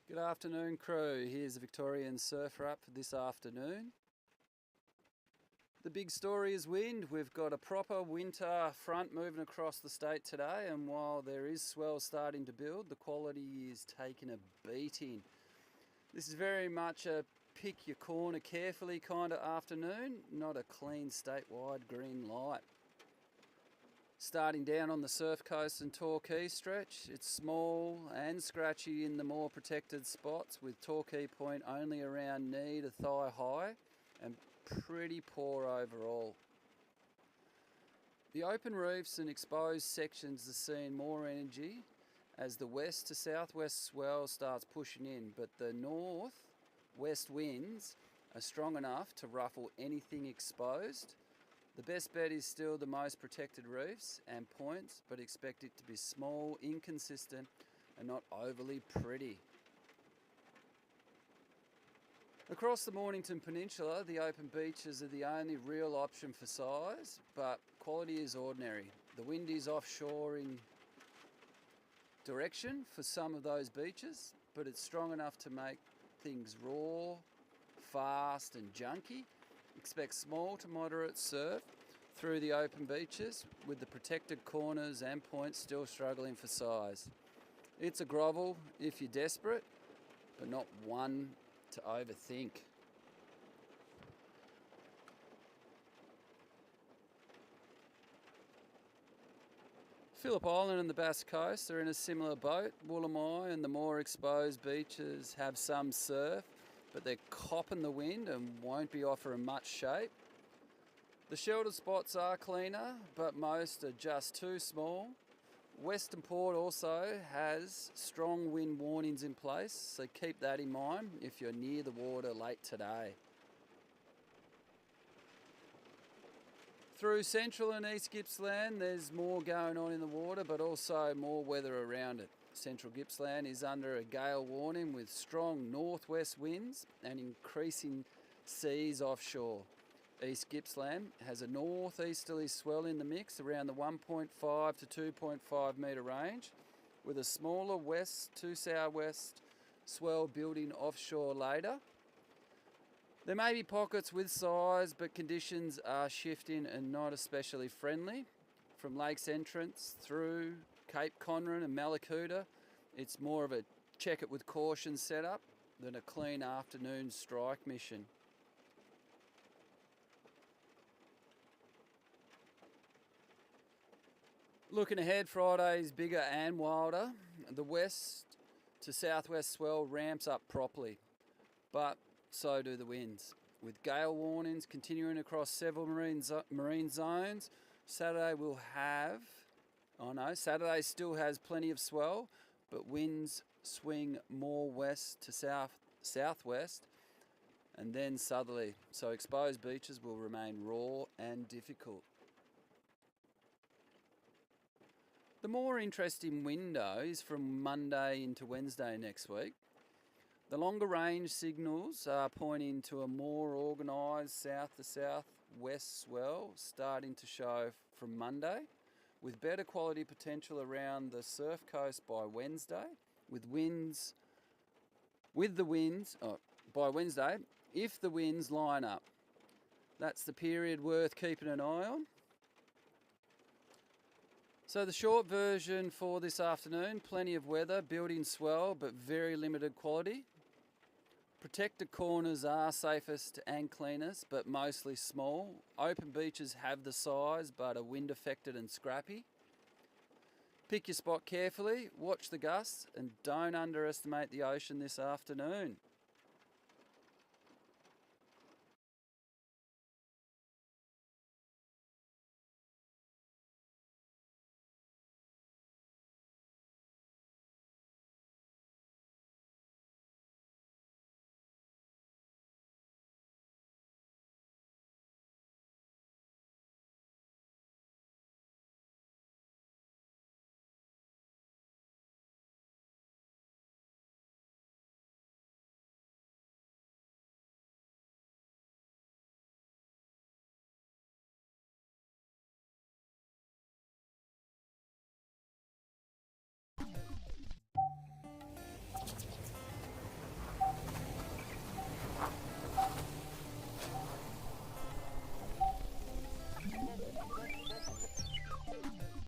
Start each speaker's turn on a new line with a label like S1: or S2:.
S1: Good afternoon, crew. Here's the Victorian Surf Wrap for this afternoon. The big story is wind. We've got a proper winter front moving across the state today, and while there is swell starting to build, the quality is taking a beating. This is very much a pick your corner carefully kind of afternoon, not a clean statewide green light. Starting down on the Surf Coast and Torquay stretch, it's small and scratchy in the more protected spots, with Torquay Point only around knee to thigh high and pretty poor overall. The open reefs and exposed sections are seeing more energy as the west to southwest swell starts pushing in, but the north-west winds are strong enough to ruffle anything exposed. The best bet is still the most protected reefs and points, but expect it to be small, inconsistent, and not overly pretty. Across the Mornington Peninsula, the open beaches are the only real option for size, but quality is ordinary. The wind is offshore in direction for some of those beaches, but it's strong enough to make things raw, fast, and junky. Expect small to moderate surf through the open beaches, with the protected corners and points still struggling for size. It's a grovel if you're desperate, but not one to overthink. Phillip Island and the Bass Coast are in a similar boat. Woolamai and the more exposed beaches have some surf, but they're copping the wind and won't be offering much shape. The sheltered spots are cleaner, but most are just too small. Western Port also has strong wind warnings in place, so keep that in mind if you're near the water late today. Through central and east Gippsland, there's more going on in the water, but also more weather around it. Central Gippsland is under a gale warning with strong northwest winds and increasing seas offshore. East Gippsland has a northeasterly swell in the mix around the 1.5 to 2.5 metre range, with a smaller west to southwest swell building offshore later. There may be pockets with size, but conditions are shifting and not especially friendly. From Lakes Entrance through Cape Conran and Mallacoota, it's more of a check it with caution setup than a clean afternoon strike mission. Looking ahead, Friday's bigger and wilder. The west to southwest swell ramps up properly, but so do the winds. With gale warnings continuing across several marine zones, Saturday still has plenty of swell, but winds swing more west to southwest and then southerly, so exposed beaches will remain raw and difficult. The more interesting window is from Monday into Wednesday next week. The longer range signals are pointing to a more organised south to southwest swell starting to show from Monday, with better quality potential around the surf coast by Wednesday, by Wednesday, if the winds line up. That's the period worth keeping an eye on. So the short version for this afternoon, plenty of weather, building swell, but very limited quality. Protected corners are safest and cleanest, but mostly small. Open beaches have the size, but are wind affected and scrappy. Pick your spot carefully, watch the gusts, and don't underestimate the ocean this afternoon.